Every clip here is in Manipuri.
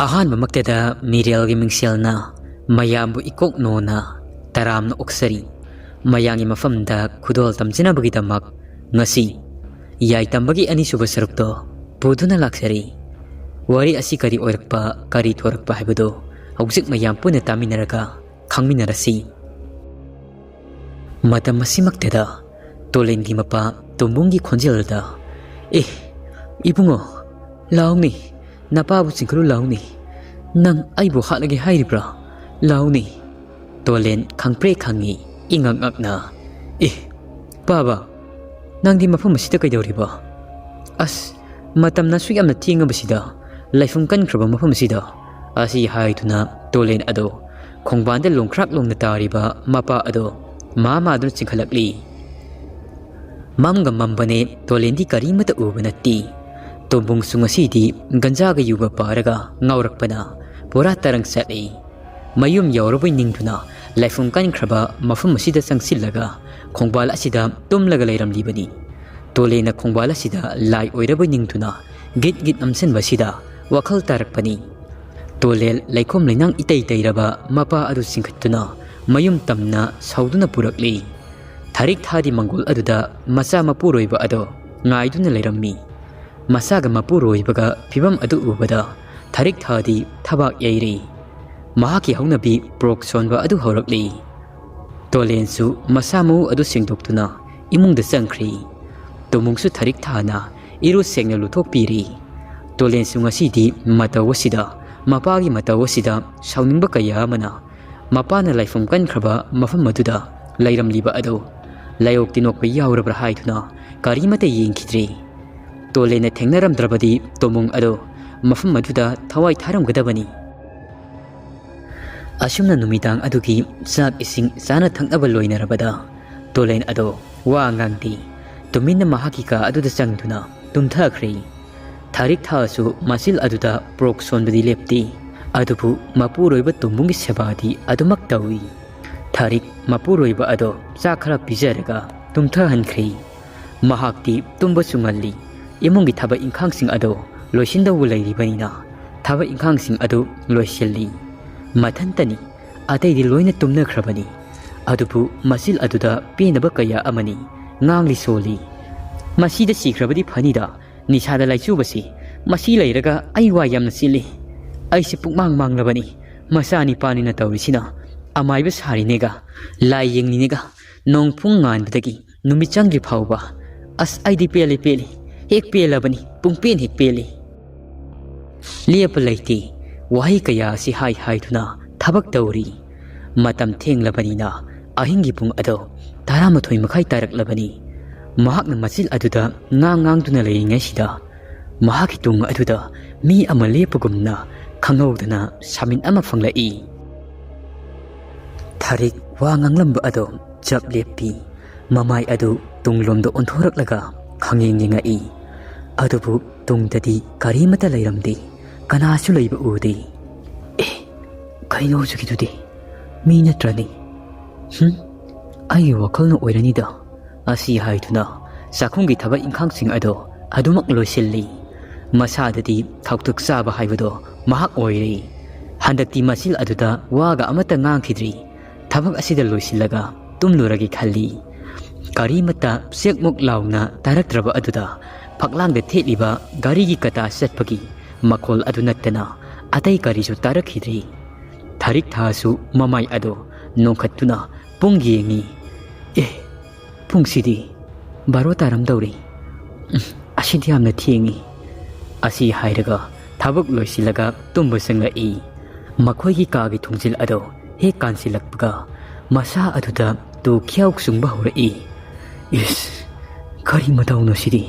ꯑꯍꯥꯟꯕꯃꯛꯇꯗ ꯃꯤꯔꯦꯜꯒꯤ ꯃꯤꯡꯁꯦꯜꯅ ꯃꯌꯥꯝꯕꯨ ꯏꯀꯣꯛꯅꯣꯅ ꯇꯔꯥꯝꯅ ꯑꯣꯛꯁꯔꯤ ꯃꯌꯥꯡꯒꯤ ꯃꯐꯝꯗ ꯈꯨꯗꯣꯜ ꯇꯝꯖꯅꯕꯒꯤꯗꯃꯛ ꯉꯁꯤ ꯌꯥꯏꯇꯝꯕꯒꯤ ꯑꯅꯤꯁꯨꯕ ꯁꯔꯨꯛꯇꯣ ꯄꯨꯗꯨꯅ ꯂꯥꯛꯆꯔꯤ꯫ ꯋꯥꯔꯤ ꯑꯁꯤ ꯀꯔꯤ ꯑꯣꯏꯔꯛꯄ ꯀꯔꯤ ꯊꯣꯔꯛꯄ ꯍꯥꯏꯕꯗꯨ ꯍꯧꯖꯤꯛ ꯃꯌꯥꯝ ꯄꯨꯟꯅ ꯇꯥꯃꯤꯟꯅꯔꯒ ꯈꯪꯃꯤꯟꯅꯔꯁꯤ꯫ ꯃꯇꯝ ꯑꯁꯤꯃꯛꯇꯗ ꯇꯣꯂꯦꯟꯒꯤ ꯃꯄꯥ ꯇꯣꯝꯕꯨꯡꯒꯤ ꯈꯣꯟꯖꯦꯜꯗ ꯏꯕꯨꯡꯉꯣ ꯂꯥꯎꯅꯤ ꯅꯄꯥꯕꯨ ꯆꯤꯡꯈꯠꯂꯨ ꯂꯥꯎꯅꯤ ꯅꯪ ꯑꯩꯕꯨ ꯍꯥꯠꯂꯒꯦ ꯍꯥꯏꯔꯤꯕ꯭ꯔꯥ ꯂꯥꯎꯅꯤ꯫ ꯇꯣꯂꯦꯟ ꯈꯪꯄ꯭ꯔꯦ ꯈꯪꯉꯤ ꯏꯉꯛ ꯉꯛꯅ ꯄꯥꯕ ꯅꯪꯗꯤ ꯃꯐꯝ ꯑꯁꯤꯗ ꯀꯩꯗꯧꯔꯤꯕ? ꯑꯁ ꯃꯇꯝꯅꯁꯨ ꯌꯥꯝꯅ ꯊꯦꯡꯉꯕꯁꯤꯗ ꯂꯩꯐꯝ ꯀꯟꯈ꯭ꯔꯕ ꯃꯐꯝ ꯑꯁꯤꯗ ꯑꯁꯤ ꯍꯥꯏꯗꯨꯅ ꯇꯣꯂꯦꯟ ꯑꯗꯣ ꯈꯣꯡꯕꯥꯟꯗ ꯂꯣꯡꯈ꯭ꯔꯥꯛ ꯂꯣꯡꯅ ꯇꯥꯔꯤꯕ ꯃꯄꯥ ꯑꯗꯣ ꯃꯥꯗꯨꯅ ꯆꯤꯡꯈꯠꯂꯛꯂꯤ꯫ ꯃꯝꯒ ꯃꯝꯕꯅꯦ ꯇꯣꯂꯦꯟꯗꯤ ꯀꯔꯤꯃꯇ ꯎꯕ ꯅꯠꯇꯦ꯫ ꯇꯣꯝꯕꯨꯡꯁꯨ ꯉꯁꯤꯗꯤ ꯒꯟꯖꯥꯒ ꯌꯨꯒ ꯄꯥꯔꯒ ꯉꯥꯎꯔꯛꯄꯅ ꯄꯨꯔꯥ ꯇꯔꯪ ꯆꯠꯂꯤ꯫ ꯃꯌꯨꯝ ꯌꯧꯔꯕꯣꯏ ꯅꯤꯡꯗꯨꯅ ꯂꯩꯐꯝ ꯀꯟꯈ꯭ꯔꯕ ꯃꯐꯝ ꯑꯁꯤꯗ ꯆꯪꯁꯤꯜꯂꯒ ꯈꯣꯡꯕꯥꯜ ꯑꯁꯤꯗ ꯇꯨꯝꯂꯒ ꯂꯩꯔꯝꯂꯤꯕꯅꯤ꯫ ꯇꯣꯂꯦꯟꯅ ꯈꯣꯡꯕꯥꯜ ꯑꯁꯤꯗ ꯂꯥꯏ ꯑꯣꯏꯔꯕꯣꯏ ꯅꯤꯡꯗꯨꯅ ꯒꯤꯠ ꯒꯤꯠ ꯅꯝꯁꯤꯟꯕꯁꯤꯗ ꯋꯥꯈꯜ ꯇꯥꯔꯛꯄꯅꯤ꯫ ꯇꯣꯂꯦꯟ ꯂꯩꯈꯣꯝ ꯂꯩꯅꯥꯡ ꯏꯇꯩ ꯇꯩꯔꯕ ꯃꯄꯥ ꯑꯗꯨ ꯆꯤꯡꯈꯠꯇꯨꯅ ꯃꯌꯨꯝ ꯇꯝꯅ ꯁꯧꯗꯨꯅ ꯄꯨꯔꯛꯂꯤ꯫ ꯊꯥꯔꯤꯛ ꯊꯥꯗꯤ ꯃꯪꯒꯣꯜ ꯑꯗꯨꯗ ꯃꯆꯥ ꯃꯄꯨꯔꯣꯏꯕ ꯑꯗꯣ ꯉꯥꯏꯗꯨꯅ ꯂꯩꯔꯝꯃꯤ꯫ ꯃꯆꯥꯒ ꯃꯄꯨꯔꯣꯏꯕꯒ ꯐꯤꯕꯝ ꯑꯗꯨ ꯎꯕꯗ ꯊꯥꯔꯤꯛ ꯊꯥꯗꯤ ꯊꯕꯥꯛ ꯌꯩꯔꯤ꯫ ꯃꯍꯥꯛꯀꯤ ꯍꯧꯅꯕꯤ ꯄ꯭ꯔꯣꯛ ꯁꯣꯟꯕ ꯑꯗꯨ ꯍꯧꯔꯛꯂꯤ꯫ ꯇꯣꯂꯦꯟꯁꯨ ꯃꯁꯥ ꯃꯎ ꯑꯗꯨ ꯁꯦꯡꯗꯣꯛꯇꯨꯅ ꯏꯃꯨꯡꯗ ꯆꯪꯈ꯭ꯔꯤ꯫ ꯇꯣꯃꯨꯡꯁꯨ ꯊꯥꯔꯤꯛ ꯊꯥꯅ ꯏꯔꯨ ꯁꯦꯡꯅ ꯂꯨꯊꯣꯛꯄꯤꯔꯤ꯫ ꯇꯣꯂꯦꯟꯁꯨ ꯉꯁꯤꯗꯤ ꯃꯇꯧ ꯑꯁꯤꯗ ꯃꯄꯥꯒꯤ ꯃꯇꯧ ꯑꯁꯤꯗ ꯁꯥꯎꯅꯤꯡꯕ ꯀꯌꯥ ꯑꯃꯅ ꯃꯄꯥꯅ ꯂꯩꯐꯝ ꯀꯟꯈ꯭ꯔꯕ ꯃꯐꯝ ꯑꯗꯨꯗ ꯂꯩꯔꯝꯂꯤꯕ ꯑꯗꯨ ꯂꯥꯏꯑꯣꯛ ꯇꯤꯅꯣꯛꯄ ꯌꯥꯎꯔꯕ꯭ꯔꯥ ꯍꯥꯏꯗꯨꯅ ꯀꯔꯤꯃꯇ ꯌꯦꯡꯈꯤꯗ꯭ꯔꯤ꯫ ꯇꯣꯂꯦꯟꯅ ꯊꯦꯡꯅꯔꯝꯗ꯭ꯔꯕꯗꯤ ꯇꯣꯃꯨꯡ ꯑꯗꯣ ꯃꯐꯝ ꯑꯗꯨꯗ ꯊꯋꯥꯏ ꯊꯥꯔꯝꯒꯗꯕꯅꯤ꯫ ꯑꯁꯨꯝꯅ ꯅꯨꯃꯤꯗꯥꯡ ꯑꯗꯨꯒꯤ ꯆꯥꯛ ꯏꯁꯤꯡ ꯆꯥꯅ ꯊꯛꯅꯕ ꯂꯣꯏꯅꯔꯕꯗ ꯇꯣꯂꯦꯟ ꯑꯗꯣ ꯋꯥ ꯉꯥꯡꯗꯦ ꯇꯨꯃꯤꯟꯅ ꯃꯍꯥꯛꯀꯤ ꯀꯥ ꯑꯗꯨꯗ ꯆꯪꯗꯨꯅ ꯇꯨꯝꯊꯈ꯭ꯔꯦ꯫ ꯊꯥꯔꯤꯛ ꯊꯥꯁꯨ ꯃꯆꯤꯜ ꯑꯗꯨꯗ ꯄ꯭ꯔꯣꯛ ꯁꯣꯟꯕꯗꯤ ꯂꯦꯞꯇꯦ ꯑꯗꯨꯕꯨ ꯃꯄꯨꯔꯣꯏꯕ ꯇꯣꯝꯕꯨꯡꯒꯤ ꯁꯦꯕꯥꯗꯤ ꯑꯗꯨꯃꯛ ꯇꯧꯏ꯫ ꯊꯥꯔꯤꯛ ꯃꯄꯨꯔꯣꯏꯕ ꯑꯗꯣ ꯆꯥꯛ ꯈꯔ ꯄꯤꯖꯔꯒ ꯇꯨꯝꯊꯍꯟꯈ꯭ꯔꯦ꯫ ꯃꯍꯥꯛꯇꯤ ꯇꯨꯝꯕꯁꯨ ꯉꯜꯂꯤ꯫ ꯏꯃꯨꯡꯒꯤ ꯊꯕꯛ ꯏꯪꯈꯥꯡꯁꯤꯡ ꯑꯗꯣ ꯂꯣꯏꯁꯤꯟꯗꯧꯕ ꯂꯩꯔꯤꯕꯅꯤꯅ ꯊꯕꯛ ꯏꯪꯈꯥꯡꯁꯤꯡ ꯑꯗꯨ ꯂꯣꯏꯁꯤꯜꯂꯤ꯫ ꯃꯊꯟꯇꯅꯤ ꯑꯇꯩꯗꯤ ꯂꯣꯏꯅ ꯇꯨꯝꯅꯈ꯭ꯔꯕꯅꯤ ꯑꯗꯨꯕꯨ ꯃꯆꯤꯜ ꯑꯗꯨꯗ ꯄꯦꯟꯗꯕ ꯀꯌꯥ ꯑꯃꯅꯤ ꯉꯥꯡꯂꯤ ꯁꯣꯜꯂꯤ꯫ ꯃꯁꯤꯗ ꯁꯤꯈ꯭ꯔꯕꯗꯤ ꯐꯅꯤꯗ ꯅꯤꯁꯥꯗ ꯂꯥꯏꯆꯨꯕꯁꯤ ꯃꯁꯤ ꯂꯩꯔꯒ ꯑꯩ ꯋꯥ ꯌꯥꯝꯅ ꯆꯤꯜꯂꯤ꯫ ꯑꯩꯁꯦ ꯄꯨꯛꯃꯥꯡ ꯃꯥꯡꯂꯕꯅꯤ ꯃꯆꯥꯅꯤꯄꯥꯅꯤꯅ ꯇꯧꯔꯤꯁꯤꯅ ꯑꯃꯥꯏꯕ ꯁꯥꯔꯤꯅꯦꯒ ꯂꯥꯏ ꯌꯦꯡꯂꯤꯅꯦꯒ ꯅꯣꯡꯄꯨꯡ ꯉꯥꯟꯕꯗꯒꯤ ꯅꯨꯃꯤꯠ ꯆꯪꯗ꯭ꯔꯤ ꯐꯥꯎꯕ ꯑꯁ ꯑꯩꯗꯤ ꯄꯦꯜꯂꯤ ꯍꯦꯛ ꯄꯦꯜꯂꯕꯅꯤ ꯄꯨꯡꯄꯦꯟ ꯍꯦꯛ ꯄꯦꯜꯂꯤ꯫ ꯂꯦꯞꯄ ꯂꯩꯇꯦ ꯋꯥꯍꯩ ꯀꯌꯥ ꯑꯁꯤ ꯍꯥꯏꯗꯨꯅ ꯊꯕꯛ ꯇꯧꯔꯤ꯫ ꯃꯇꯝ ꯊꯦꯡꯂꯕꯅꯤꯅ ꯑꯍꯤꯡꯒꯤ ꯄꯨꯡ ꯑꯗꯣ 12:30 ꯇꯥꯔꯛꯂꯕꯅꯤ꯫ ꯃꯍꯥꯛꯅ ꯃꯆꯤꯜ ꯑꯗꯨꯗ ꯉꯥꯡꯗꯨꯅ ꯂꯩꯔꯤꯉꯩꯁꯤꯗ ꯃꯍꯥꯛꯀꯤ ꯇꯨꯡ ꯑꯗꯨꯗ ꯃꯤ ꯑꯃ ꯂꯦꯞꯄꯒꯨꯝꯅ ꯈꯪꯍꯧꯗꯅ ꯁꯥꯃꯤꯟ ꯑꯃ ꯐꯪꯂꯛꯏ꯫ ꯊꯥꯔꯤꯛ ꯋꯥ ꯉꯥꯡꯂꯝꯕ ꯑꯗꯣ ꯆꯞ ꯂꯦꯞꯄꯤ꯫ ꯃꯃꯥꯏ ꯑꯗꯨ ꯇꯨꯡꯂꯣꯝꯗ ꯑꯣꯟꯊꯣꯔꯛꯂꯒ ꯈꯪꯌꯦꯡ ꯌꯦꯡꯉꯛꯏ ꯑꯗꯨꯕꯨ ꯇꯨꯡꯗꯗꯤ ꯀꯔꯤꯃꯇ ꯂꯩꯔꯝꯗꯦ ꯀꯅꯥꯁꯨ ꯂꯩꯕ ꯎꯗꯦ꯫ ꯀꯩꯅꯣ ꯍꯧꯖꯤꯛꯀꯤꯗꯨꯗꯤ ꯃꯤ ꯅꯠꯇ꯭ꯔꯅꯤ ꯑꯩꯒꯤ ꯋꯥꯈꯜꯅ ꯑꯣꯏꯔꯅꯤꯗ ꯑꯁꯤ ꯍꯥꯏꯗꯨꯅ ꯆꯥꯛꯈꯨꯝꯒꯤ ꯊꯕꯛ ꯏꯪꯈꯥꯡꯁꯤꯡ ꯑꯗꯣ ꯑꯗꯨꯃꯛ ꯂꯣꯏꯁꯤꯜꯂꯤ꯫ ꯃꯁꯥꯗꯗꯤ ꯊꯧꯇꯨꯛ ꯆꯥꯕ ꯍꯥꯏꯕꯗꯣ ꯃꯍꯥꯛ ꯑꯣꯏꯔꯦ꯫ ꯍꯟꯗꯛꯇꯤ ꯃꯆꯤꯜ ꯑꯗꯨꯗ ꯋꯥꯒ ꯑꯃꯠꯇ ꯉꯥꯡꯈꯤꯗ꯭ꯔꯤ꯫ ꯊꯕꯛ ꯑꯁꯤꯗ ꯂꯣꯏꯁꯤꯜꯂꯒ ꯇꯨꯝꯂꯨꯔꯒꯦ ꯈꯜꯂꯤ꯫ ꯀꯔꯤꯃꯠꯇ ꯆꯦꯛꯃꯨꯛ ꯂꯥꯎꯅ ꯇꯥꯔꯛꯇ꯭ꯔꯕ ꯑꯗꯨꯗ ꯐꯛꯂꯥꯡꯗ ꯊꯦꯠꯂꯤꯕ ꯒꯥꯔꯤꯒꯤ ꯀꯇꯥ ꯆꯠꯄꯒꯤ ꯃꯈꯣꯜ ꯑꯗꯨ ꯅꯠꯇꯅ ꯑꯇꯩ ꯀꯔꯤꯁꯨ ꯇꯥꯔꯛꯈꯤꯗ꯭ꯔꯤ꯫ ꯊꯥꯔꯤꯛ ꯊꯥꯁꯨ ꯃꯃꯥꯏ ꯑꯗꯣ ꯅꯣꯡꯈꯠꯇꯨꯅ ꯄꯨꯡ ꯌꯦꯡꯉꯤ꯫ ꯄꯨꯡꯁꯤꯗꯤ 12 ꯇꯥꯔꯝꯗꯧꯔꯤ ꯑꯁꯤꯗꯤ ꯌꯥꯝꯅ ꯊꯦꯡꯉꯤ ꯑꯁꯤ ꯍꯥꯏꯔꯒ ꯊꯕꯛ ꯂꯣꯏꯁꯤꯜꯂꯒ ꯇꯨꯝꯕ ꯆꯪꯂꯛꯏ꯫ ꯃꯈꯣꯏꯒꯤ ꯀꯥꯒꯤ ꯊꯣꯡꯖꯤꯜ ꯑꯗꯣ ꯍꯦꯛ ꯀꯥꯟꯁꯤꯜꯂꯛꯄꯒ ꯃꯁꯥ ꯑꯗꯨꯗ ꯇꯨ ꯈ꯭ꯌꯥꯎ ꯆꯨꯡꯕ ꯍꯧꯔꯛꯏ꯫ ꯀꯔꯤ ꯃꯇꯧꯅꯣ ꯁꯤꯗꯤ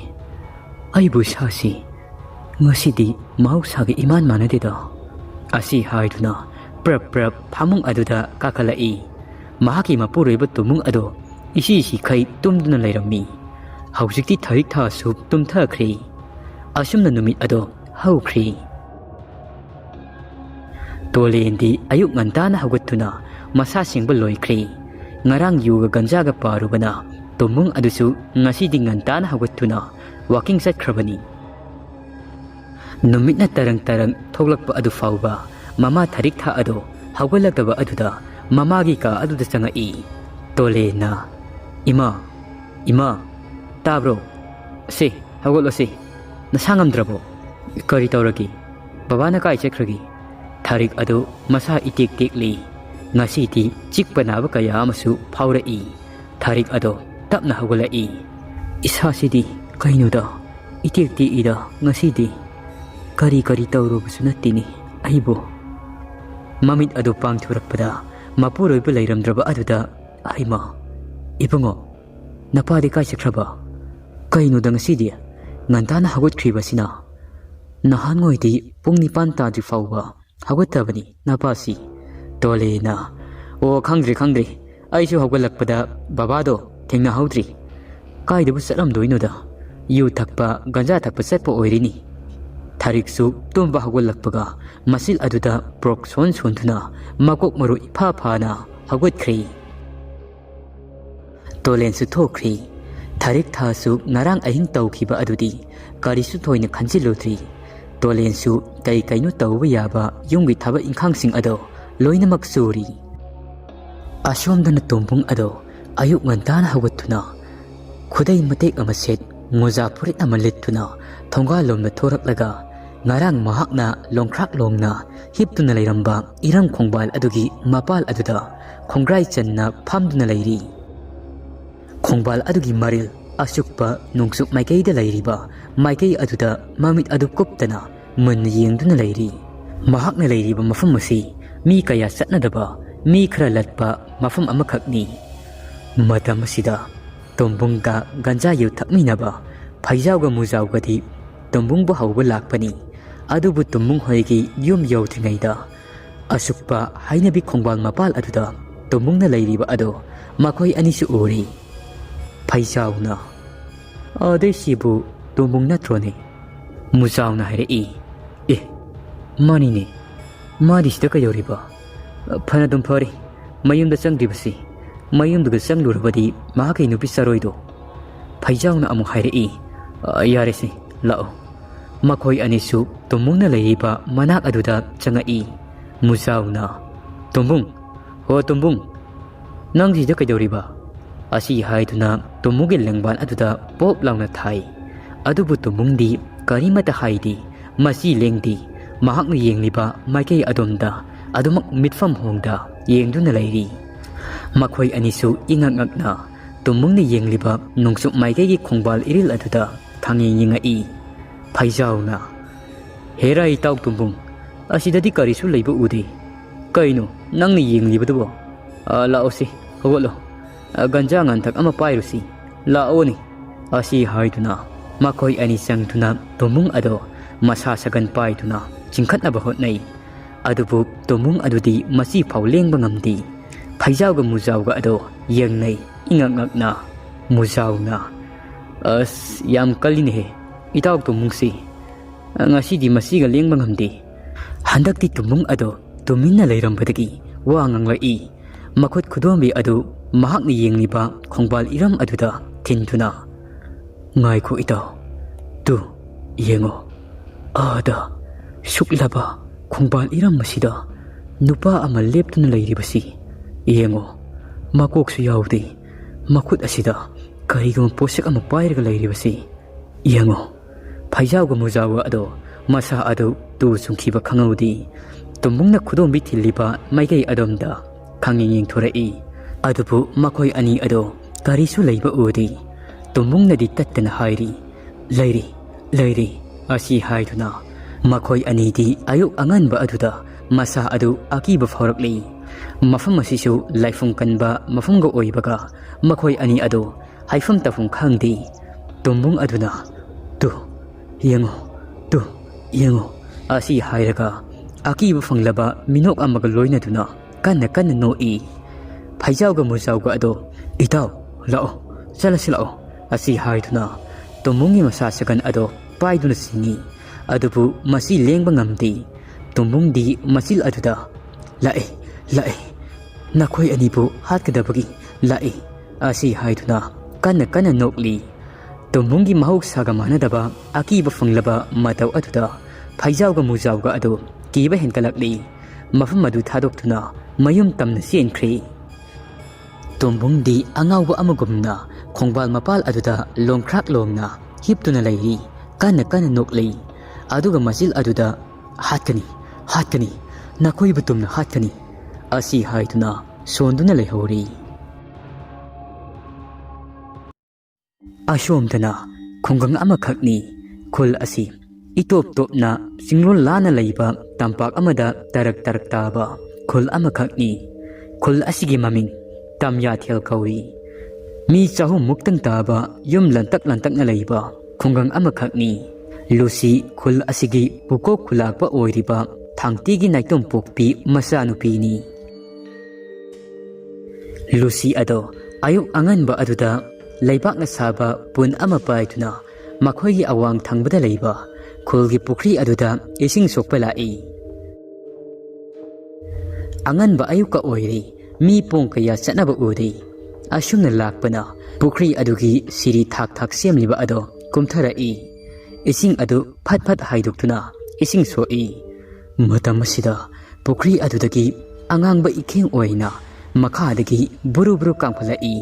ꯑꯩꯕꯨ ꯏꯁꯥꯁꯤ ꯉꯁꯤꯗꯤ ꯃꯍꯧꯁꯥꯒꯤ ꯏꯃꯥꯟ ꯃꯥꯟꯅꯗꯦꯗ ꯑꯁꯤ ꯍꯥꯏꯗꯨꯅ ꯄ꯭ꯔꯞ ꯐꯃꯨꯡ ꯑꯗꯨꯗ ꯀꯥꯈꯠꯂꯛꯏ꯫ ꯃꯍꯥꯛꯀꯤ ꯃꯄꯨꯔꯣꯏꯕ ꯇꯣꯃꯨꯡ ꯑꯗꯣ ꯏꯁꯤꯈꯩ ꯇꯨꯝꯗꯨꯅ ꯂꯩꯔꯝꯃꯤ꯫ ꯍꯧꯖꯤꯛꯇꯤ ꯊꯥꯔꯤꯛ ꯊꯥꯁꯨ ꯇꯨꯝꯊꯈ꯭ꯔꯦ꯫ ꯑꯁꯨꯝꯅ ꯅꯨꯃꯤꯠ ꯑꯗꯣ ꯍꯧꯈ꯭ꯔꯦ꯫ ꯇꯣꯂꯦꯟꯗꯤ ꯑꯌꯨꯛ ꯉꯟꯇꯥꯅ ꯍꯧꯒꯠꯇꯨꯅ ꯃꯁꯥ ꯁꯦꯡꯕ ꯂꯣꯏꯈ꯭ꯔꯦ꯫ ꯉꯔꯥꯡ ꯌꯨꯒ ꯒꯟꯖꯥꯒ ꯄꯥꯔꯨꯕꯅ ꯇꯣꯝꯕꯨꯡ ꯑꯗꯨꯁꯨ ꯉꯁꯤꯗꯤ ꯉꯟꯇꯥꯅ ꯍꯧꯒꯠꯇꯨꯅ ꯋꯥꯀꯤꯡ ꯆꯠꯈ꯭ꯔꯕꯅꯤ꯫ नुमितना तरंग तरंग थोलक्प अदु फाउबा ममा थारिक था अदो हौगलक्तबा अदुदा ममागी का अदुदा चंगई तोलेना इमा इमा ताब्रो से हौगलो से नसांगमद्रबो करी तौरगी बाबाना काय चेख्रगी थारिक अदो मसा इटेक टेकली ngasi चिकपनाब कया अमसु फाउरई थारिक अदो तपना हौगलई इसासिदी कइनुदा इटेक टेईदा ngasiदी करी करी तौरुबसु नत्तिनी अइबो ममित अदो पांगथुरकपदा मपुरोइब लैरमद्रबा अदुदा अइमा इबंगो नपादे काय चेख्रबा कइनुदा ngasiदी ngantana hagotkhriबसिना नहानगोइदी पुंग निपान ताजु फाउबा हगतबनी नपासी तोलेना ओ खंग्रे खंग्रे आइसु हौगलक्पदा बाबादो थेंना हौद्री काइदबु चलमदोइनोदा यु थकपा गंजा थकपा चटपा ओइरिनी थारिकसु तुम्बा हौगलक्पगा मसिल अदुदा प्रोक सोन सोनथुना मकोक मरु इफा फाना हौगतख्री तोलेनसु थोख्री थारिक थासु ngarang ahing tauखिबा अदुदी कारिसु थोइना खंजिलुद्री तोलेनसु कई कइनु तौबा याबा युंगी थाबा इंखांगसिंग अदो लोइनमक सूरी असोमदन तोंबुंग अदो अयुक ngantana हौगतुना खुदै मतेक अमा सेट मोजा फुरित अमा लिट्टुना थोंगा लोमना थोरकलगा ngarang mahakna longkhrak longna hiptuna leiramba iram khongbal adugi mapal aduda khongrai channa phamduna leiri khongbal adugi maril asukpa nungsuk maikei da leiriba maikei aduda mamit adu kuptana mun yengduna leiri mahakna leiriba mafam masi mi kaya satnadaba mi khara latpa mafam amakhakni matam asida tombungga ganja yu thakminaba phaijawga mujawgadi tombungbu hauba lakpani adubu tumung hoigi yum yauthringaida asukpa hainabi khongbal mapal aduda tumungna leiriba ado makoi anisu uri phaijawna adesibu tumung natrone mujawna hairei e manine madisida kayoriba phana dum phari mayumda changdibasi mayumduga changlurabadi mahakai nupi saroido phaijawna amu hairei yaresi lao makoi anisu tumungna leiba manak aduda changai mujawna tumbung ho tumbung nangji da kaidoriba asi haiduna tumugi lengban aduda pop launa thai adubu tumungdi karimata haidi masi lengdi mahakna yengliba maikei adomda adumak mitfam hongda yengduna leiri makoi anisu ingangakna tumungni yengliba nungsuk maikei gi khongbal iril aduda thangi yingai phaijawna hera itauk tumbung asidadi karisu leiba udi kaino nangni yenglibadubo laosi hogolo ganja nganthak ama pairusi laoni asi haiduna makoi ani sangtuna tumung ado masa sagan paiduna chingkhatnaba hotnai adubu tumung adudi masi faulengba ngamdi phaijawga mujawga ado yengnai ingangakna mujawna as yam kaline he itauk tumungsi ngasi di masiga lengba ngamdi handakti tumung ado tuminna leirambadagi wa nganglai makhut khudombi adu mahakni yengliba khongbal iram aduda thintuna ngai khu ita tu yengo ada suklaba khongbal iram masida nupa ama leptuna leiribasi yengo makok su yaudi makhut asida karigam posak ama pairga leiribasi yengo phaijawga mujawa ado masa adu tu sungkhiba khangaudi tumungna khudombi thiliba maikei adomda khangi yengthorai adubu makoi ani ado karisu leiba udi tumungna di tattana hairi leiri leiri asi haiduna makoi ani di ayuk anganba aduda masa adu akiba phaurakli mafam asisu laifung kanba mafumga oibaga makoi ani ado haifam tafung khangdi tumung aduna tu yengo asi hairaga akiba fanglaba minok amaga loinaduna kanna kanna noi phaijawga mujawga ado itaw lao chalasilo asi haiduna tumungi masa sagan ado paiduna singi adubu masi lengba ngamdi tumungdi masil aduda lae nakoi anibu hatkadabagi lae asi haiduna kanna kanna nokli tumungi mahok saga manadaba akiba fanglaba mataw aduda ꯐꯩꯖꯥꯎꯒ ꯃꯨꯖꯥꯎꯒ ꯑꯗꯨ ꯀꯤꯕ ꯍꯦꯟꯒꯠꯂꯛꯂꯤ ꯃꯐꯝ ꯑꯗꯨ ꯊꯥꯗꯣꯛꯇꯨꯅ ꯃꯌꯨꯝ ꯇꯝꯅ ꯆꯦꯟꯈ꯭ꯔꯦ ꯇꯣꯝꯕꯨꯡꯗꯤ ꯑꯉꯥꯎꯕ ꯑꯃꯒꯨꯝꯅ ꯈꯣꯡꯕꯥꯜ ꯃꯄꯥꯜ ꯑꯗꯨꯗ ꯂꯣꯡꯈ꯭ꯔꯥꯛ ꯂꯣꯡꯅ ꯍꯤꯞꯇꯨꯅ ꯂꯩꯔꯤ ꯀꯟꯅ ꯀꯟꯅ ꯅꯣꯛꯂꯤ ꯑꯗꯨꯒ ꯃꯆꯤꯜ ꯑꯗꯨꯗ ꯍꯥꯠꯀꯅꯤ ꯍꯥꯠꯀꯅꯤ ꯅꯈꯣꯏꯕꯨ ꯇꯨꯝꯅ ꯍꯥꯠꯀꯅꯤ ꯑꯁꯤ ꯍꯥꯏꯗꯨꯅ ꯁꯣꯟꯗꯨꯅ ꯂꯩꯍꯧꯔꯤ ꯑꯁꯣꯝꯗꯅ ꯈꯨꯡꯒꯪ ꯑꯃꯈꯛꯅꯤ ꯈꯨꯜ ꯑꯁꯤ ꯏꯇꯣꯞ ꯇꯣꯞꯅ ꯆꯤꯡꯂꯣꯜ ꯂꯥꯟꯅ ꯂꯩꯕ ꯇꯝꯄꯥꯛ ꯑꯃꯗ ꯇꯔꯛ ꯇꯔꯛ ꯇꯥꯕ ꯈꯨꯜ ꯑꯃꯈꯛꯅꯤ ꯈꯨꯜ ꯑꯁꯤꯒꯤ ꯃꯃꯤꯡ ꯇꯝꯌꯥꯊꯦꯜ ꯀꯧꯏ ꯃꯤ 400ꯃꯨꯛꯇꯪ ꯇꯥꯕ ꯌꯨꯝ ꯂꯟꯇꯛ ꯂꯟꯇꯛꯅ ꯂꯩꯕ ꯈꯨꯡꯒꯪ ꯑꯃꯈꯛꯅꯤ ꯂꯨꯁꯤ ꯈꯨꯜ ꯑꯁꯤꯒꯤ ꯄꯨꯀꯣꯛ ꯈꯨꯂꯥꯛꯄ ꯑꯣꯏꯔꯤꯕ ꯊꯥꯡꯇꯤꯒꯤ ꯅꯥꯏꯇꯣꯝ ꯄꯣꯛꯄꯤ ꯃꯆꯥꯅꯨꯄꯤꯅꯤ ꯂꯨꯁꯤ ꯑꯗꯣ ꯑꯌꯨꯛ ꯑꯉꯟꯕ ꯑꯗꯨꯗ ꯂꯩꯕꯥꯛꯅ ꯁꯥꯕ ꯄꯨꯟ ꯑꯃ ꯄꯥꯏꯗꯨꯅ ꯃꯈꯣꯏꯒꯤ ꯑꯋꯥꯡ ꯊꯪꯕꯗ ꯂꯩꯕ ꯈꯨꯜꯒꯤ ꯄꯨꯈ꯭ꯔꯤ ꯑꯗꯨꯗ ꯏꯁꯤꯡ ꯁꯣꯛꯄ ꯂꯥꯛꯏ ꯑꯉꯟꯕ ꯑꯌꯨꯛꯀ ꯑꯣꯏꯔꯤ ꯃꯤ ꯄꯣꯡ ꯀꯌꯥ ꯆꯠꯅꯕ ꯎꯔꯤ ꯑꯁꯨꯝꯅ ꯂꯥꯛꯄꯅ ꯄꯨꯈ꯭ꯔꯤ ꯑꯗꯨꯒꯤ ꯁꯤꯔꯤ ꯊꯥꯛ ꯊꯥꯛ ꯁꯦꯝꯂꯤꯕ ꯑꯗꯣ ꯀꯨꯝꯊꯔꯛꯏ ꯏꯁꯤꯡ ꯑꯗꯨ ꯐꯠ ꯐꯠ ꯍꯥꯏꯗꯣꯛꯇꯨꯅ ꯏꯁꯤꯡ ꯁꯣꯛꯏ ꯃꯇꯝ ꯑꯁꯤꯗ ꯄꯨꯈ꯭ꯔꯤ ꯑꯗꯨꯗꯒꯤ ꯑꯉꯥꯡꯕ ꯏꯈꯦꯡ ꯑꯣꯏꯅ ꯃꯈꯥꯗꯒꯤ ꯕꯨꯔꯨ ꯕꯨꯔꯨ ꯀꯥꯡꯈꯠꯂꯛꯏ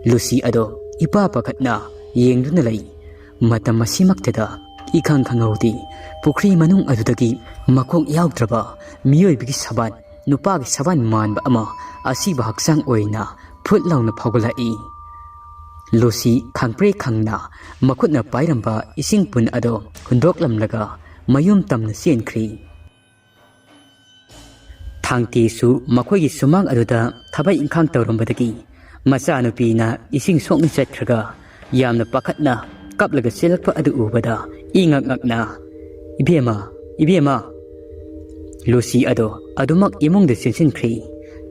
ꯂꯨꯁꯤ ꯑꯗꯣ ꯏꯄꯥ ꯄꯥꯈꯠꯅ ꯌꯦꯡꯗꯨꯅ ꯂꯩ ꯃꯇꯝ ꯑꯁꯤꯃꯛꯇꯗ इखंग खंगौदी पुखरी मनुंग अदुदगी मखोंग याउद्रबा मियोइबगी सबान नुपागी सबान मानबा अमा असीबा हक्सांग ओइना फुट लाउना फाउगलाई लोसी खंगप्रे खंगना मखुतना पाइरंबा इसिंग पुन अदो हुंदोकलमलगा मयुम तमना सेनख्री थांगतीसु मखोइगी सुमांग अदुदा थबाई इंखांग तौरंबदगी मचानुपीना इसिंग सोंग चट्खरगा यामना पाखतना कपलगा सेलकपा अदु उबदा इंगंगना इबेमा लोसी अदो अदुमक इमुंग दे सेंसिनख्री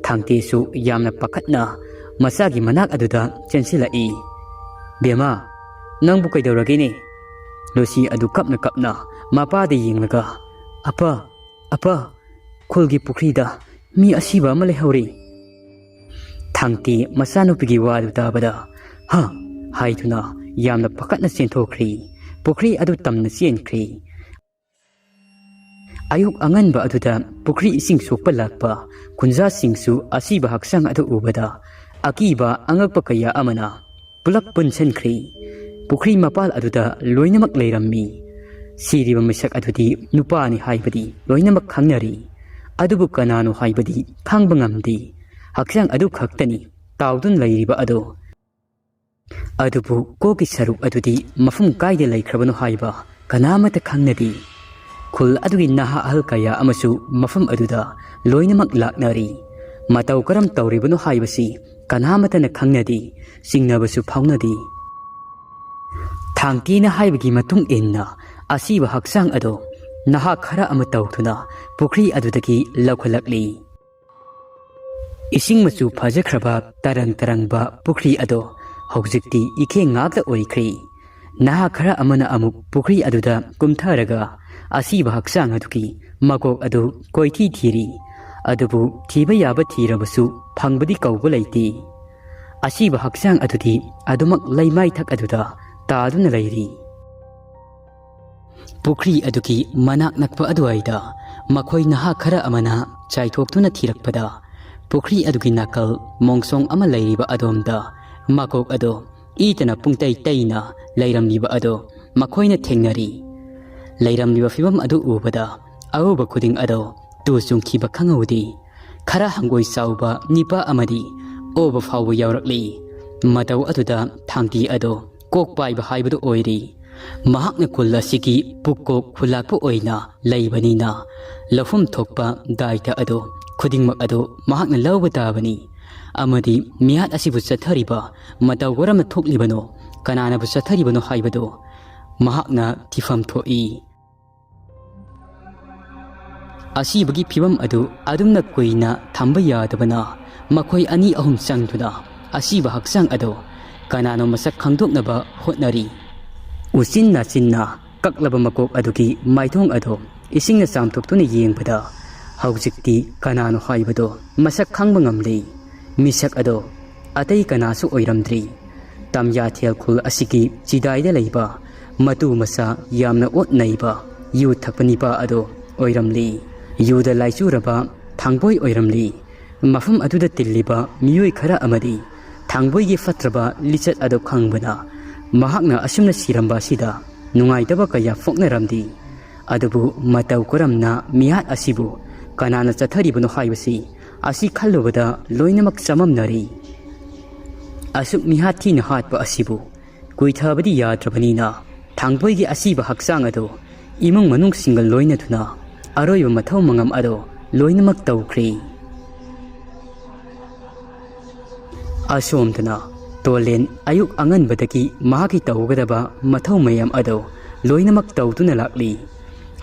थांगतीसु यामना पाखतना मचागी मनाक अदुदा चेंसिलाई बेमा नंगबु कैदौरगेने लोसी अदु कपना कपना मापादे यिंगलगा अपा खुलगी पुखरीदा मी असीबा अमा लेहौरी थांगती मचानुपीगी वादु ताबदा हा हाइदुना यामना पकटना चेंथोख्री पुखरी अदु तमना चेनख्री अयुक अंगनबा अदुदा पुखरी इसिंग सोकपा लाकपा खुंजा सिंगसु असीबा हक्सांग अदु उबदा अकीबा अंगकपा कया अमना पुलक पुनसनख्री पुखरी मपाल अदुदा लोइनमक लेरम्मी सिरिबा मिसक अदुदी नुपानी हाइबदी लोइनमक खंगनरी अदुबु कनानो हाइबदी खंगबा ngamdi हक्सांग अदु खक्तनी ताउदुन लैरिबा अदो अदुबु कोकी सरुक अदुदी मफुम कायदे लैख्रबनो हाइबा कनामत खंगनदी खुल अदुगी नहा अहल कया अमसु मफम अदुदा लोइनमक लाकनरी मतौ करम तौरिबनो हाइबसी कनामतन खंगनदी सिंगनबसु फाउनदी थांगतीना हाइबगी मतुंग इन्ना असीबा हक्सांग अदो नहा खरा अमा तौथुना पुखरी अदुदगी लौखलकली इसिंग मचु फजख्रबा तरंग तरंगबा पुखरी अदो हौजिक्ति इखे ngakta oikhri naha khara amana amuk pukhri aduda kumtharaga asiba haksang aduki makok adu koithi thiri adubu thiba yaba thirabasu phangbadi kauba leiti asiba haksang adudi adumak leimai thak aduda taaduna leiri Pukhri अदुकी मनाक नकपा अदुआइदा मखोई नहा खरा अमना चाइथोक्तुना थिरकपदा पुखरी अदुकी नाकल मोंगसोंग अमा लैरिबा अदोमदा मकोक अदो ईतना पुंगतै तैना लैरमलिबा अदो मखोइना थेंगनरी लैरमलिबा फिबम अदु उबदा अउबा खुदिंग अदो तु सुंखिबा खंगौदी खरा हंगोई साउबा निपा अमदी ओबा फाउबा यावरकली मतौ अदुदा थांगती अदो कोक पाइबा हाइबदो ओइरी महाकना कुल असिगी पुक्को खुलाकपा ओइना लैबनिना लफुम थोकपा दायित्व अदो खुदिंगमक अदो महाकना लौबा ताबनी अमदी मियात असिबु चथरिबा मतौ गरम थोकलिबनो कनानाबु चथरिबनो हाइबदो महाकना थिफम थोई असिबगी फिबम अदु अदुमना कोइना थंबा यादबना मखोई अनि अहुम चंगदुना असिबा हक्सांग अदो कनानो मसक खंगदोकनबा होटनरी उसिन्ना चिन्ना कक्लबा मकोक अदुगी माइथोंग अदो इसिंगना चामथोक्तुना येंगबदा हौजिक्ति कनानो हाइबदो मसक खंगबा ngamlei मिसक अदो अतै कनासु ओइरमद्री तमयाथेल खुल असिगी चिदाइदा लैबा मतु मसा यामना ओत नैबा ꯌꯨ ꯊꯛꯄ ꯅꯤꯄꯥ ꯑꯗꯣ ꯑꯣꯏꯔꯝꯂꯤ ꯌꯨꯗ ꯂꯥꯏꯆꯨꯔꯕ ꯊꯥꯡꯕꯣꯏ ꯑꯣꯏꯔꯝꯂꯤ ꯃꯐꯝ ꯑꯗꯨꯗ ꯇꯤꯜꯂꯤꯕ ꯃꯤꯑꯣꯏ ꯈꯔ ꯑꯃꯗꯤ ꯊꯥꯡꯕꯣꯏꯒꯤ ꯐꯠꯇ꯭ꯔꯕ ꯂꯤꯆꯠ ꯑꯗꯨ ꯈꯪꯕꯅ ꯃꯍꯥꯛꯅ ꯑꯁꯨꯝꯅ ꯁꯤꯔꯝꯕ ꯑꯁꯤꯗ ꯅꯨꯡꯉꯥꯏꯇꯕ ꯀꯌꯥ ꯐꯣꯡꯅꯔꯝꯗꯤ ꯑꯗꯨꯕꯨ ꯃꯇꯧ ꯀꯔꯝꯅ ꯃꯤꯍꯥꯠ ꯑꯁꯤꯕꯨ ꯀꯅꯥꯅ ꯆꯠꯊꯔꯤꯕꯅꯣ ꯍꯥꯏꯕꯁꯤ ꯑꯁꯤ ꯈꯜꯂꯨꯕꯗ ꯂꯣꯏꯅꯃꯛ ꯆꯃꯝꯅꯔꯤ ꯑꯁꯨꯛ ꯃꯤꯍꯥꯠ ꯊꯤꯅ ꯍꯥꯠꯄ ꯑꯁꯤꯕꯨ ꯀꯨꯏꯊꯕꯗꯤ ꯌꯥꯗ꯭ꯔꯕꯅꯤꯅ ꯊꯥꯡꯕꯣꯏꯒꯤ ꯑꯁꯤꯕ ꯍꯛꯆꯥꯡ ꯑꯗꯨ ꯏꯃꯨꯡ ꯃꯅꯨꯡꯁꯤꯡꯒ ꯂꯣꯏꯅꯗꯨꯅ ꯑꯔꯣꯏꯕ ꯃꯊꯧ ꯃꯉꯝ ꯑꯗꯨ ꯂꯣꯏꯅꯃꯛ ꯇꯧꯈ꯭ꯔꯦ ꯑꯁꯣꯝꯗꯅ ꯇꯣꯂꯦꯟ ꯑꯌꯨꯛ ꯑꯉꯟꯕꯗꯒꯤ ꯃꯍꯥꯛꯀꯤ ꯇꯧꯒꯗꯕ ꯃꯊꯧ ꯃꯌꯥꯝ ꯑꯗꯨ ꯂꯣꯏꯅꯃꯛ ꯇꯧꯗꯨꯅ ꯂꯥꯛꯂꯤ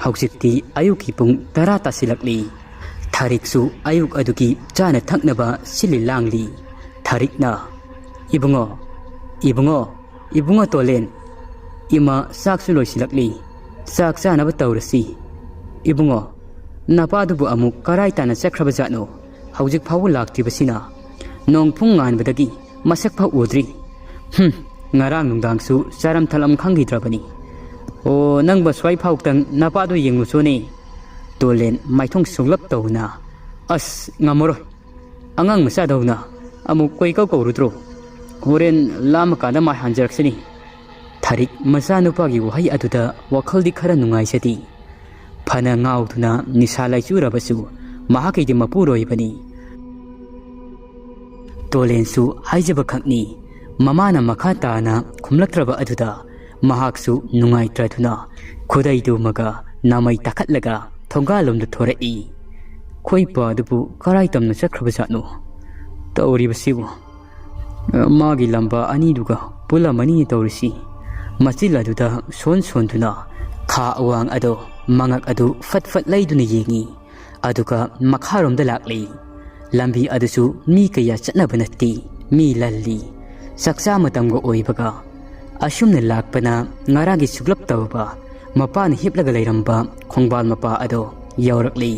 ꯍꯧꯖꯤꯛꯇꯤ ꯑꯌꯨꯛꯀꯤ ꯄꯨꯡ 10 ꯇꯥꯁꯤꯜꯂꯛꯂꯤ ꯊꯥꯔꯤꯛꯁꯨ ꯑꯌꯨꯛ ꯑꯗꯨꯒꯤ ꯆꯥꯅ ꯊꯛꯅꯕ ꯁꯤꯜꯂꯤ ꯂꯥꯡꯂꯤ ꯊꯥꯔꯤꯛꯅ ꯏꯕꯨꯡꯉꯣ ꯇꯣꯂꯦꯟ ꯏꯃꯥ ꯆꯥꯛꯁꯨ ꯂꯣꯏꯁꯤꯜꯂꯛꯂꯤ ꯆꯥꯛ ꯆꯥꯅꯕ ꯇꯧꯔꯁꯤ ꯏꯕꯨꯡꯉꯣ ꯅꯄꯥꯗꯨꯕꯨ ꯑꯃꯨꯛ ꯀꯔꯥꯏ ꯇꯥꯅ ꯆꯠꯈ꯭ꯔꯕꯖꯥꯠꯅꯣ ꯍꯧꯖꯤꯛ ꯐꯥꯎꯕ ꯂꯥꯛꯇ꯭ꯔꯤꯕꯁꯤꯅ ꯅꯣꯡꯐꯨꯡ ꯉꯥꯟꯕꯗꯒꯤ ꯃꯁꯛ ꯐꯥꯎ ꯎꯗ꯭ꯔꯤ ꯉꯔꯥꯡ ꯅꯨꯡꯗꯥꯡꯁꯨ ꯆꯥꯔꯝ ꯊꯛꯂꯝ ꯈꯪꯈꯤꯗ꯭ꯔꯕꯅꯤ ꯑꯣ ꯅꯪꯕ ꯁ꯭ꯋꯥꯏ ꯐꯥꯎꯇꯪ ꯅꯄꯥꯗꯣ ꯌꯦꯡꯂꯨꯆꯣꯅꯦ ꯇꯣꯂꯦꯟ ꯃꯥꯏꯊꯣꯡ ꯁꯨꯡꯂꯞ ꯇꯧꯅ ꯑꯁ ꯉꯝꯃꯔꯣꯏ ꯑꯉꯥꯡ ꯃꯆꯥꯗꯧꯅ ꯑꯃꯨꯛ ꯀꯣꯏꯀꯧ ꯀꯧꯔꯨꯗ꯭ꯔꯣ ꯍꯣꯔꯦꯟ ꯂꯥꯝꯃꯀꯥꯟꯗ ꯃꯥꯏ ꯍꯥꯟꯖꯔꯛꯁꯅꯤ ꯊꯥꯔꯤꯛ ꯃꯆꯥꯅꯨꯄꯥꯒꯤ ꯋꯥꯍꯩ ꯑꯗꯨꯗ ꯋꯥꯈꯜꯗꯤ ꯈꯔ ꯅꯨꯡꯉꯥꯏꯖꯗꯦ ꯐꯅ ꯉꯥꯎꯗꯨꯅ ꯅꯤꯁꯥ ꯂꯩꯆꯨꯔꯕꯁꯨ ꯃꯍꯥꯛꯀꯤꯗꯤ ꯃꯄꯨꯔꯣꯏꯕꯅꯤ ꯇꯣꯂꯦꯟꯁꯨ ꯍꯥꯏꯖꯕ ꯈꯛꯅꯤ ꯃꯃꯥꯅ ꯃꯈꯥ ꯇꯥꯅ ꯈꯨꯝꯂꯛꯇ꯭ꯔꯕ ꯑꯗꯨꯗ ꯃꯍꯥꯛꯁꯨ ꯅꯨꯡꯉꯥꯏꯇ꯭ꯔꯗꯨꯅ ꯈꯨꯗꯩꯗꯨꯃꯒ ꯅꯥꯃꯩ ꯇꯥꯈꯠꯂꯒ ꯊꯣꯡꯒꯥꯜꯂꯣꯝꯗ ꯊꯣꯔꯛꯏ ꯈꯣꯏ ꯄꯥꯗꯨꯕꯨ ꯀꯔꯥꯏ ꯇꯝꯅ ꯆꯠꯈ꯭ꯔꯕꯖꯥꯠꯅꯣ ꯇꯧꯔꯤꯕꯁꯤꯕꯨ ꯃꯥꯒꯤ ꯂꯝꯕꯥ ꯑꯅꯤꯗꯨꯒ ꯄꯨꯜꯂꯝꯃꯅꯤ ꯇꯧꯔꯤꯁꯤ ꯃꯆꯤꯜ ꯑꯗꯨꯗ ꯁꯣꯟꯗꯨꯅ ꯈꯥ ꯑꯋꯥꯡ ꯑꯗꯣ ꯃꯉꯛ ꯑꯗꯨ ꯐꯠ ꯐꯠ ꯂꯩꯗꯨꯅ ꯌꯦꯡꯉꯤ ꯑꯗꯨꯒ ꯃꯈꯥꯔꯣꯝꯗ ꯂꯥꯛꯂꯤ ꯂꯝꯕꯤ ꯑꯗꯨꯁꯨ ꯃꯤ ꯀꯌꯥ ꯆꯠꯅꯕ ꯅꯠꯇꯦ ꯃꯤ ꯂꯜꯂꯤ ꯆꯥꯛꯆꯥ ꯃꯇꯝꯒ ꯑꯣꯏꯕꯒ ꯑꯁꯨꯝꯅ ꯂꯥꯛꯄꯅ ꯉꯔꯥꯡꯒꯤ ꯁꯨꯛꯂꯞ ꯇꯧꯕ ꯃꯄꯥꯅ ꯍꯤꯞꯂꯒ ꯂꯩꯔꯝꯕ ꯈꯣꯡꯕꯥꯜ ꯃꯄꯥ ꯑꯗꯣ ꯌꯧꯔꯛꯂꯤ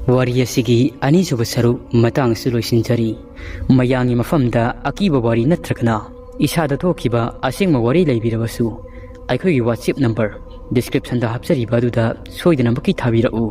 ꯋꯥꯔꯤ ꯑꯁꯤꯒꯤ ꯑꯅꯤꯁꯨꯕ ꯁꯔꯨꯛ ꯃꯇꯥꯡ ꯑꯁꯤ ꯂꯣꯏꯁꯤꯟꯖꯔꯤ ꯃꯌꯥꯝꯒꯤ ꯃꯐꯝꯗ ꯑꯀꯤꯕ ꯋꯥꯔꯤ ꯅꯠꯇ꯭ꯔꯒꯅ ꯏꯁꯥꯗ ꯊꯣꯛꯈꯤꯕ ꯑꯁꯦꯡꯕ ꯋꯥꯔꯤ ꯂꯩꯕꯤꯔꯕꯁꯨ ꯑꯩꯈꯣꯏꯒꯤ ꯋꯥꯆꯦꯞ ꯅꯝꯕꯔ ꯗꯤꯁꯀ꯭ꯔꯤꯞꯁꯟꯗ ꯍꯥꯞꯆꯔꯤꯕ ꯑꯗꯨꯗ ꯁꯣꯏꯗꯅꯃꯛꯀꯤ ꯊꯥꯕꯤꯔꯛꯎ